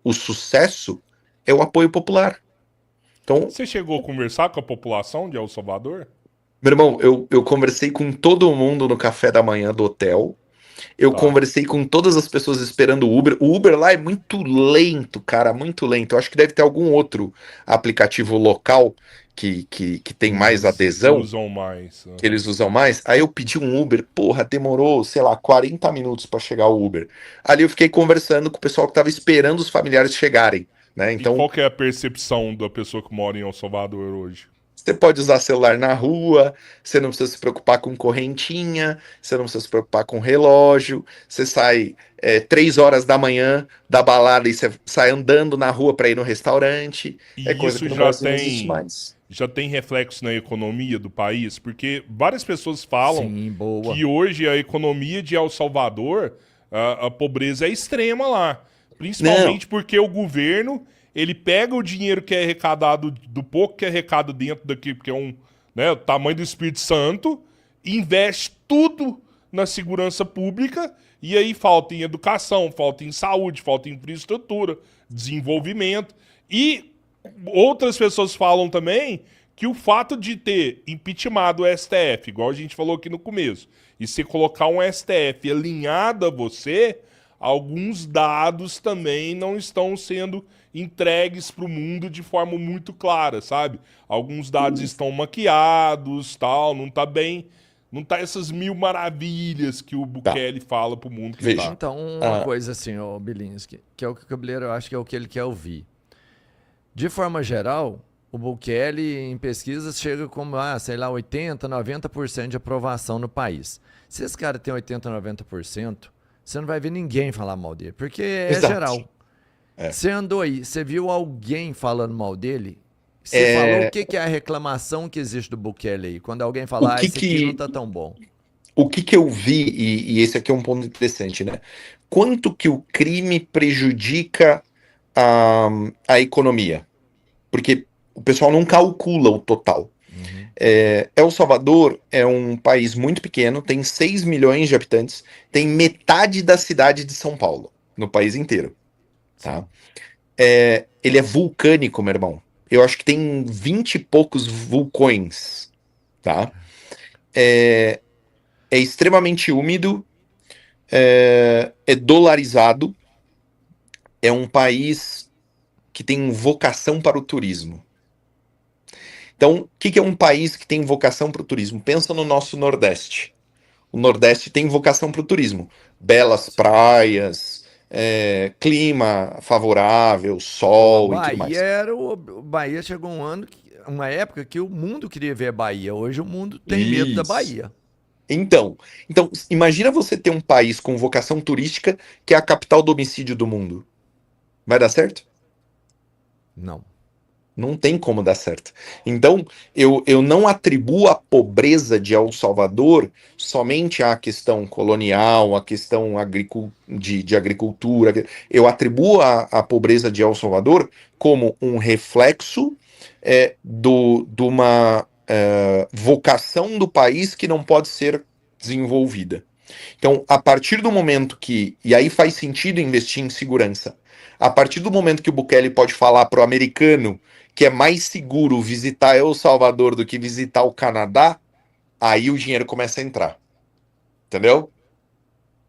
o sucesso é o apoio popular. Então, Você chegou a conversar com a população de El Salvador? meu irmão, eu conversei com todo mundo no café da manhã do hotel. Eu Tá. conversei com todas as pessoas esperando o Uber. O Uber lá é muito lento, cara, muito lento. Eu acho que deve ter algum outro aplicativo local que tem Que mais eles adesão, usam mais. que Aham. eles usam mais. Aí eu pedi um Uber, porra, demorou, sei lá, 40 minutos para chegar o Uber. Ali eu fiquei conversando com o pessoal que tava esperando os familiares chegarem, né? E Então, qual que é a percepção da pessoa que mora em El Salvador hoje? você pode usar celular na rua, você não precisa se preocupar com correntinha, você não precisa se preocupar com relógio, você sai 3 horas da manhã da balada e você sai andando na rua para ir no restaurante. É E coisa isso que no Brasil não existe mais. já tem reflexo na economia do país, porque várias pessoas falam Sim, boa. que hoje a economia de El Salvador, a pobreza é extrema lá, Não, principalmente porque o governo ele pega o dinheiro que é arrecadado do pouco que é arrecado dentro daqui, porque é né, o tamanho do Espírito Santo, investe tudo na segurança pública e aí falta em educação, falta em saúde, falta em infraestrutura, desenvolvimento e outras pessoas falam também que o fato de ter impeachmentado o STF, igual a gente falou aqui no começo, e você colocar um STF alinhado a você, alguns dados também não estão sendo entregues para o mundo de forma muito clara, sabe? Alguns dados estão maquiados, tal, não tá bem, não tá essas mil maravilhas que o tá. Bukele fala pro mundo que Veja. tá. Então, uma Ah, coisa assim, ô Bilinski, que é o que o Cabeleiro eu acho que é o que ele quer ouvir. De forma geral, o Bukele em pesquisas chega como, sei lá, 80, 90% de aprovação no país. Se esse cara tem 80, 90%, você não vai ver ninguém falar mal dele, porque é exato. geral. É. Você andou aí, você viu alguém falando mal dele? Você falou o É, que é a reclamação que existe do Bukele aí? Quando alguém o falar, que esse aqui não que tá tão bom. o que que eu vi e esse aqui é um ponto interessante, né? Quanto que o crime prejudica a, a economia? Porque o pessoal não calcula o total. Uhum. El Salvador é um país muito pequeno, tem 6 milhões de habitantes, tem metade da cidade de São Paulo, no país inteiro, tá? Sim. Ele é vulcânico, meu irmão. Eu acho que tem 20 e poucos vulcões, tá? É, é extremamente úmido, é dolarizado, é um país que tem vocação para o turismo. Então, o que é um país que tem vocação para o turismo? Pensa no nosso Nordeste. O Nordeste tem vocação para o turismo. Belas Sim. praias, clima favorável, Ó, a sol e tudo Bahia mais. era o Bahia chegou um ano, uma época que o mundo queria ver a Bahia. Hoje o mundo tem medo da Isso. Bahia. Então, imagina você ter um país com vocação turística que é a capital do homicídio do mundo. Vai dar certo? Não. Não tem como dar certo. Então, eu não atribuo a pobreza de El Salvador somente à questão colonial, à questão de agricultura. Eu atribuo a pobreza de El Salvador como um reflexo de uma vocação do país que não pode ser desenvolvida. Então, a partir do momento que. E aí faz sentido investir em segurança. A partir do momento que o Bukele pode falar para o americano que é mais seguro visitar El Salvador do que visitar o Canadá, aí o dinheiro começa a entrar. Entendeu?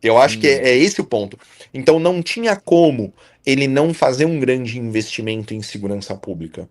Eu acho que Sim. é esse o ponto. Então não tinha como ele não fazer um grande investimento em segurança pública.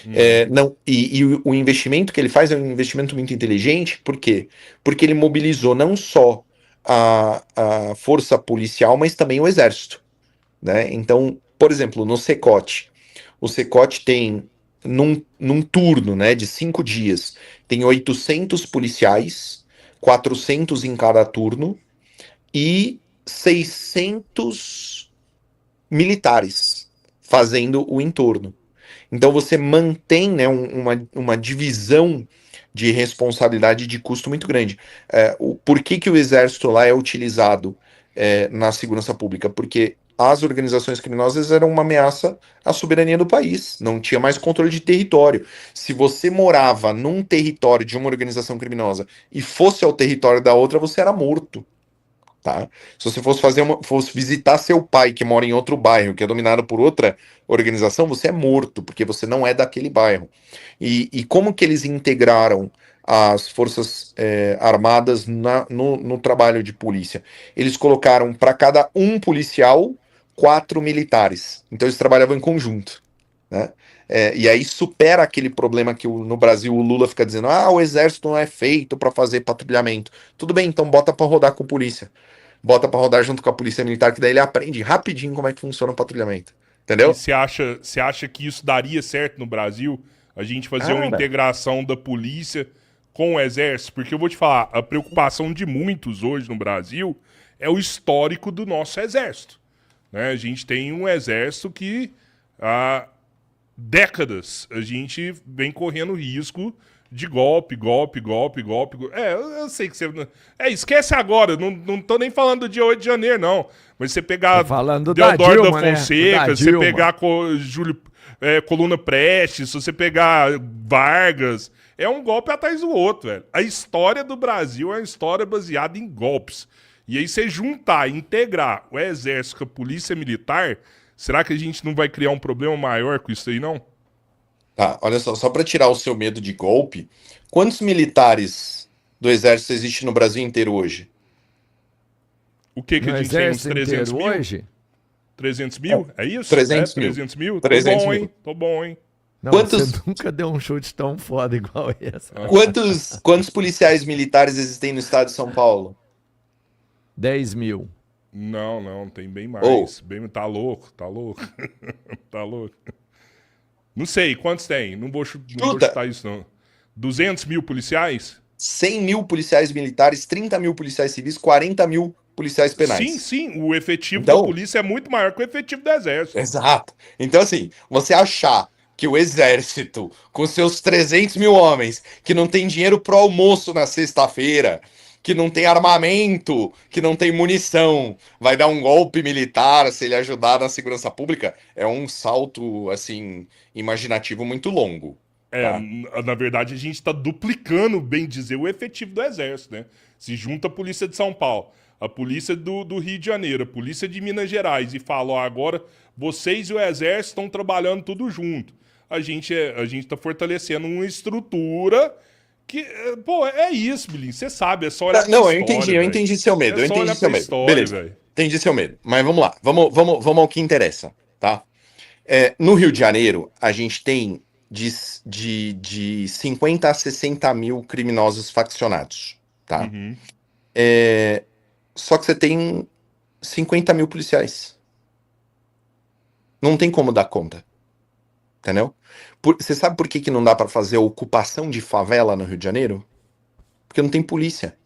Uhum. Não, e o investimento que ele faz é um investimento muito inteligente, por quê? Porque ele mobilizou não só a força policial, mas também o exército. Né? Então, por exemplo, no Secote, o Secote tem, num turno, né, de 5 dias, tem 800 policiais, 400 em cada turno, e 600 militares fazendo o entorno. Então você mantém, né, uma divisão de responsabilidade e de custo muito grande. Por que o exército lá é utilizado na segurança pública? Porque as organizações criminosas eram uma ameaça à soberania do país, não tinha mais controle de território. Se você morava num território de uma organização criminosa e fosse ao território da outra, você era morto. tá? Se você fosse visitar seu pai que mora em outro bairro, que é dominado por outra organização, você é morto, porque você não é daquele bairro. E como que eles integraram as forças armadas no trabalho de polícia? Eles colocaram para cada um policial 4 militares. Então eles trabalhavam em conjunto, né? E aí supera aquele problema que no Brasil o Lula fica dizendo: ah, o exército não é feito para fazer patrulhamento. Tudo bem, então bota para rodar com polícia. Bota para rodar junto com a polícia militar, que daí ele aprende rapidinho como é que funciona o patrulhamento. E Entendeu? você acha que isso daria certo no Brasil? A gente fazer uma Cara, integração da polícia com o exército? Porque eu vou te falar, a preocupação de muitos hoje no Brasil é o histórico do nosso exército, né? A gente tem um exército que há décadas a gente vem correndo risco de golpe. Eu sei que você... esquece agora, não tô nem falando de 8 de janeiro, não. Mas você pegar Tô falando da Deodoro Dilma, né? Fonseca, Da você Dilma. pegar Coluna Prestes, se você pegar Vargas, é um golpe atrás do outro, velho. A história do Brasil é uma história baseada em golpes. E aí você juntar, integrar o exército com a polícia militar, será que a gente não vai criar um problema maior com isso aí, não? tá, olha só para tirar o seu medo de golpe, quantos militares do exército existem no Brasil inteiro hoje? O que No a gente tem? Uns exército 300 inteiro mil? hoje? 300 mil? É isso? 300 mil. 300 mil? 300 Tô bom, mil. hein? Tô bom, hein? Não, Quantos- você nunca deu um chute tão foda igual esse. Quantos policiais militares existem no estado de São Paulo? 10 mil. Não, tem bem mais. Tá louco. Tá louco. Não sei, quantos tem? Não vou Chuta. chutar isso, não. 200 mil policiais? 100 mil policiais militares, 30 mil policiais civis, 40 mil policiais penais. Sim. O efetivo Então- da polícia é muito maior que o efetivo do exército. Exato. Então, assim, você achar que o exército, com seus 300 mil homens, que não tem dinheiro pro almoço na sexta-feira, que não tem armamento, que não tem munição, vai dar um golpe militar se ele ajudar na segurança pública, é um salto, assim, imaginativo muito longo. Tá? Na verdade, a gente tá duplicando, bem dizer, o efetivo do exército, né? Se junta a polícia de São Paulo, a polícia do Rio de Janeiro, a polícia de Minas Gerais e fala: ó, agora vocês e o exército estão trabalhando tudo junto. A gente tá fortalecendo uma estrutura que, pô, é isso, Bilinho. Você sabe, é só olhar pra Não, eu história, entendi, eu velho. entendi seu medo, É eu só entendi olhar seu pra medo. história, Beleza, velho. entendi seu medo. Mas vamos lá, vamos ao que interessa, tá? No Rio de Janeiro, a gente tem de 50 a 60 mil criminosos faccionados, tá? Uhum. Só que você tem 50 mil policiais. Não tem como dar conta, entendeu? Você sabe por que não dá pra fazer ocupação de favela no Rio de Janeiro? Porque não tem polícia.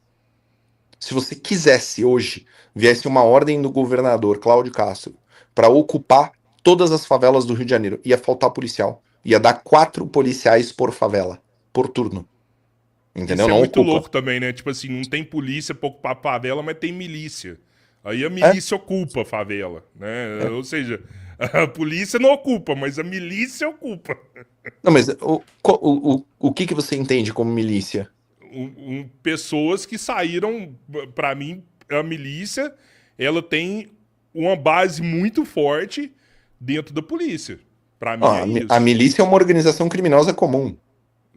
Se você quisesse hoje, viesse uma ordem do governador Cláudio Castro para ocupar todas as favelas do Rio de Janeiro, ia faltar policial. Ia dar 4 policiais por favela, por turno. Entendeu? Isso é Não muito ocupa. louco também, né? Tipo assim, não tem polícia pra ocupar a favela, mas tem milícia. Aí a milícia ocupa a favela, né? Ou seja, a polícia não ocupa, mas a milícia ocupa. Não, mas o que você entende como milícia? Pessoas que saíram, pra mim, a milícia, ela tem uma base muito forte dentro da polícia. Pra mim é isso. A milícia é uma organização criminosa comum.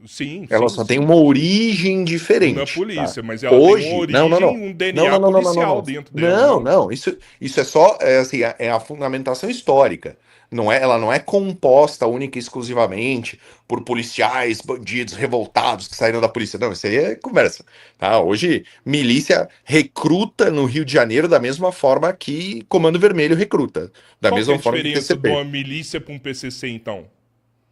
Sim, Ela sim, só sim. tem uma origem diferente. Na polícia, tá? mas ela Hoje, tem uma origem, não. um DNA policial dentro dela. Não. Isso é só assim, é a fundamentação histórica. Ela não é composta única e exclusivamente por policiais, bandidos, revoltados que saíram da polícia. Não, isso aí é conversa. Tá? Hoje, milícia recruta no Rio de Janeiro da mesma forma que Comando Vermelho recruta. Da Qual que é mesma a forma que diferença de PCP. uma milícia para um PCC, então?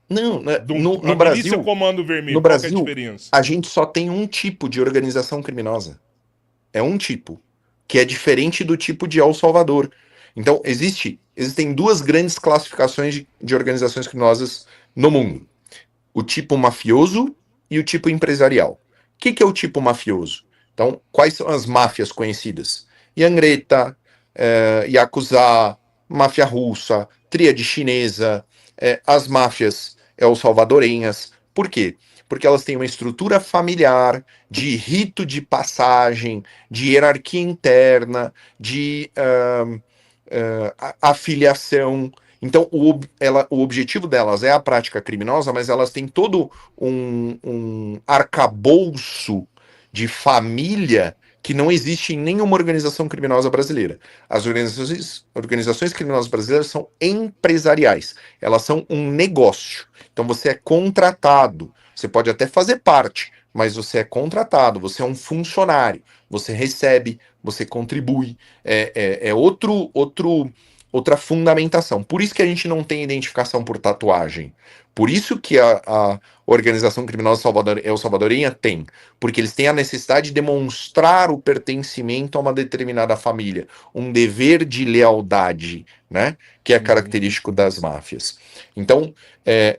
Não, né, Do- no a milícia Brasil, Comando Vermelho, no qual que é a Brasil, diferença? a gente só tem um tipo de organização criminosa. É um tipo, que é diferente do tipo de El Salvador. Então, existem 2 grandes classificações de organizações criminosas no mundo. O tipo mafioso e o tipo empresarial. O que é o tipo mafioso? Então, quais são as máfias conhecidas? Yangreta, Yakuza, máfia russa, tríade chinesa, as máfias el-salvadorenhas. Por quê? Porque elas têm uma estrutura familiar, de rito de passagem, de hierarquia interna, de afiliação. Então, o objetivo delas é a prática criminosa, mas elas têm todo um arcabouço de família que não existe em nenhuma organização criminosa brasileira. As organizações criminosas brasileiras são empresariais. Elas são um negócio. Então, você é contratado. Você pode até fazer parte, mas você é contratado. Você é um funcionário. Você recebe, você contribui. Outra fundamentação. Por isso que a gente não tem identificação por tatuagem. Por isso que a organização criminosa salvadorenha tem. Porque eles têm a necessidade de demonstrar o pertencimento a uma determinada família. Um dever de lealdade, né? Que é característico das máfias. Então,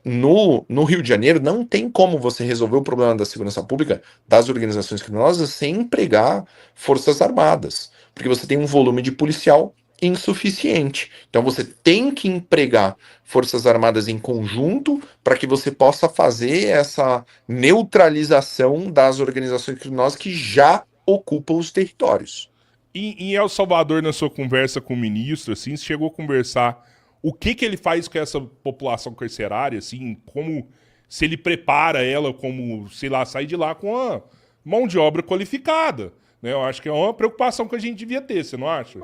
no Rio de Janeiro, não tem como você resolver o problema da segurança pública das organizações criminosas sem empregar forças armadas. Porque você tem um volume de policial insuficiente. Então você tem que empregar forças armadas em conjunto para que você possa fazer essa neutralização das organizações criminosas que já ocupam os territórios. Em El Salvador, na sua conversa com o ministro, assim, você chegou a conversar o que ele faz com essa população carcerária, assim, como se ele prepara ela como, sei lá, sai de lá com a mão de obra qualificada. Eu acho que é uma preocupação que a gente devia ter, você não acha?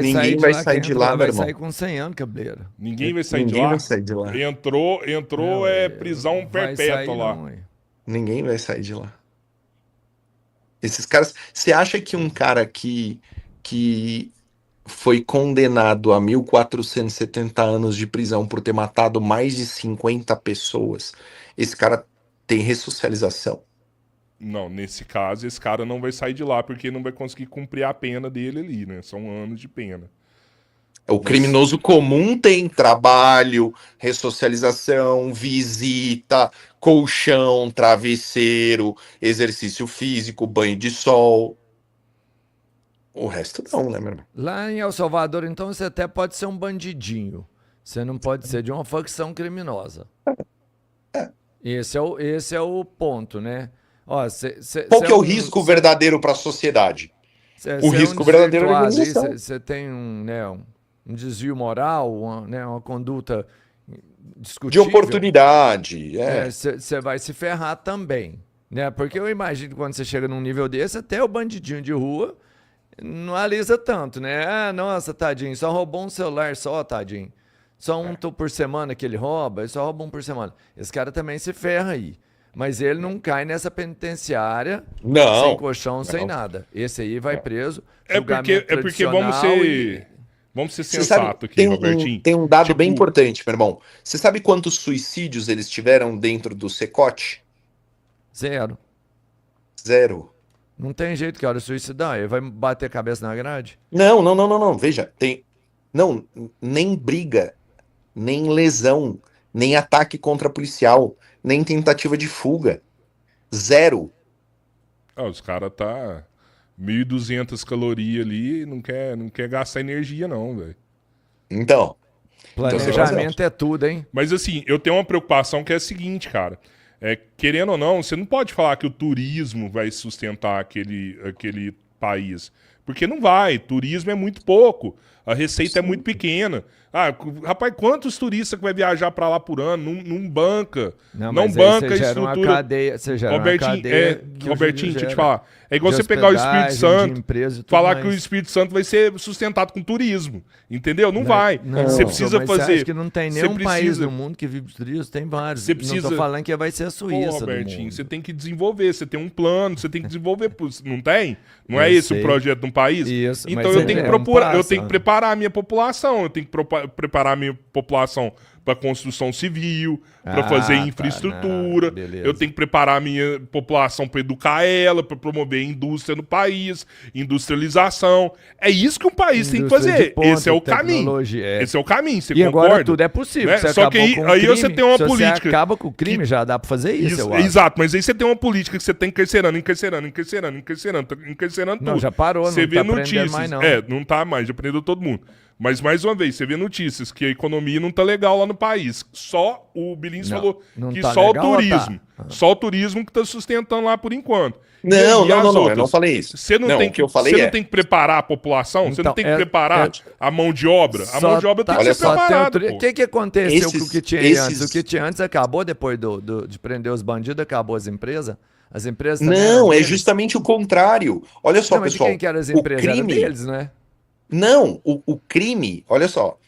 Ninguém vai sair de lá, meu irmão. Vai sair com 100 anos, cabeleira. Ninguém vai sair de Ninguém lá? vai sair de lá. Entrou prisão perpétua lá. Não, ninguém vai sair de lá. Esses caras... Você acha que um cara que foi condenado a 1.470 anos de prisão por ter matado mais de 50 pessoas, esse cara tem ressocialização? Não, nesse caso, esse cara não vai sair de lá porque não vai conseguir cumprir a pena dele ali, né? São anos de pena. O criminoso comum tem trabalho, ressocialização, visita, colchão, travesseiro, exercício físico, banho de sol. O resto não, né, meu irmão? Lá em El Salvador, então, você até pode ser um bandidinho. Você não pode ser de uma facção criminosa. Esse é o ponto, né? Ó, Qual que é o risco verdadeiro para a sociedade? O risco verdadeiro é a organização. Você tem um desvio moral, uma conduta discutível. De oportunidade. Você vai se ferrar também. Né? Porque eu imagino que quando você chega num nível desse, até o bandidinho de rua não alisa tanto, né? Ah, nossa, tadinho, só roubou um celular só, tadinho. Só um por semana que ele rouba, ele só rouba um por semana. Esse cara também se ferra aí. Mas ele não cai nessa penitenciária sem colchão, sem nada. Esse aí vai preso. É porque vamos ser sensatos aqui, Robertinho. Tem um dado bem importante, meu irmão. Você sabe quantos suicídios eles tiveram dentro do Secote? Zero. Não tem jeito que a hora de suicidar. Ele vai bater a cabeça na grade? Não. Veja, nem briga, nem lesão, nem ataque contra policial, nem tentativa de fuga. Zero. Os caras tá 1.200 calorias ali e não quer gastar energia não, velho. Então. Planejamento é tudo, hein? Mas assim, eu tenho uma preocupação que é a seguinte, cara. Querendo ou não, você não pode falar que o turismo vai sustentar aquele país. Porque não vai. Turismo é muito pouco. A receita é muito pequena. Rapaz, quantos turistas que vai viajar para lá por ano? Não banca. Não banca a estrutura. Robertinho, deixa eu te falar. É igual você pegar o Espírito Santo, falar que o Espírito Santo vai ser sustentado com turismo. Entendeu? Não vai. Você precisa fazer. Você acha que não tem nenhum país no mundo que vive de turismo? Tem vários. Não tô falando que vai ser a Suíça. Robertinho, você tem que desenvolver. Você tem um plano, você tem que desenvolver. Não tem? Não é esse o projeto de um país? Isso, então eu tenho que procurar, eu tenho que preparar a minha população. Eu tenho que preparar a minha população para construção civil, para fazer infraestrutura. Eu tenho que preparar a minha população para educar ela, para promover a indústria no país, industrialização. É isso que um país tem que fazer. Esse é o caminho. Esse é o caminho, você concorda? Agora tudo é possível. Né? Só que aí você tem uma política. Você acaba com o crime, já dá para fazer isso, eu acho. Exato, mas aí você tem uma política que você tem encarcerando tudo. Não, já parou, você não vê tá notícias. mais não. Não tá mais, já prendeu todo mundo. Mas, mais uma vez, você vê notícias que a economia não tá legal lá no país. Só o Bilins falou não que tá só legal o ou turismo. tá? Só o turismo que tá sustentando lá por enquanto. E Não, aí, não, as não, não, eu outras? não falei isso. Você não, Não, tem o que, que eu falei você não é- tem que preparar a população? Você não Então, tem que preparar a mão de obra? A mão de obra tem que ser só preparada, O pô. que aconteceu com o que tinha aí antes? esses- O que tinha antes acabou depois de prender os bandidos, acabou as empresas? As empresas também eram Não, é deles? justamente o contrário. Olha só, Não, mas de quem pessoal, que eram as o empresas? Era crime. deles, né? Não, o crime, olha só,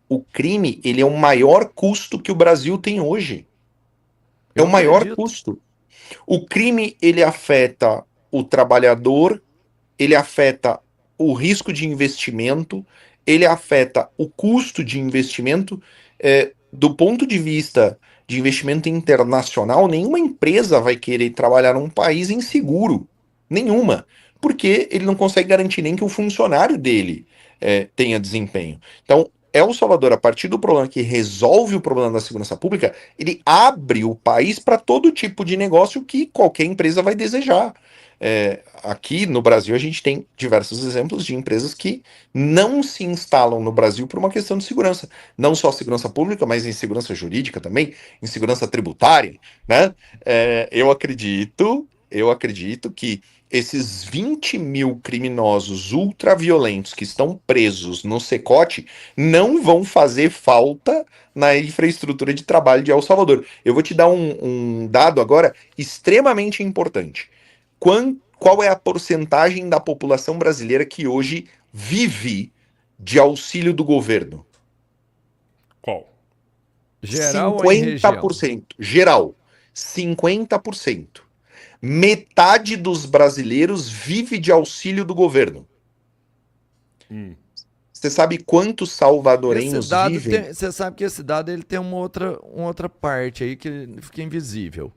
o crime, ele é o maior custo que o Brasil tem hoje. É Eu o maior acredito. custo. O crime, ele afeta o trabalhador, ele afeta o risco de investimento, ele afeta o custo de investimento. Do ponto de vista de investimento internacional, nenhuma empresa vai querer trabalhar num país inseguro. Nenhuma. Porque ele não consegue garantir nem que o funcionário dele tenha desempenho. Então, El Salvador, a partir do problema que resolve o problema da segurança pública, ele abre o país para todo tipo de negócio que qualquer empresa vai desejar. Aqui no Brasil, a gente tem diversos exemplos de empresas que não se instalam no Brasil por uma questão de segurança. Não só segurança pública, mas em segurança jurídica também, em segurança tributária, né? Eu acredito que esses 20 mil criminosos ultraviolentos que estão presos no Cecote não vão fazer falta na infraestrutura de trabalho de El Salvador. Eu vou te dar um dado agora extremamente importante. Qual é a porcentagem da população brasileira que hoje vive de auxílio do governo? Qual? Geral ou em região? 50%. Geral. 50%. Metade dos brasileiros vive de auxílio do governo. Você sabe quantos Esse salvadorenhos dado vivem? você sabe que esse dado ele tem uma outra parte aí que fica invisível.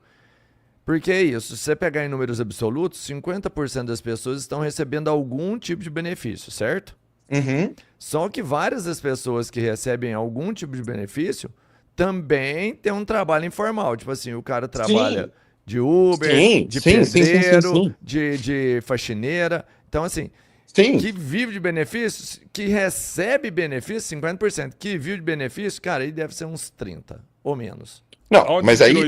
Porque é isso, se você pegar em números absolutos, 50% das pessoas estão recebendo algum tipo de benefício, certo? Uhum. Só que várias das pessoas que recebem algum tipo de benefício também têm um trabalho informal. Tipo assim, o cara trabalha de Uber, Sim, de sim, sim, sim, sim, pedreiro, sim. de faxineira. Então, assim, Sim. que vive de benefícios, que recebe benefício, 50%. Que vive de benefício, cara, aí deve ser uns 30 ou menos. Não, Onde mas você aí tirou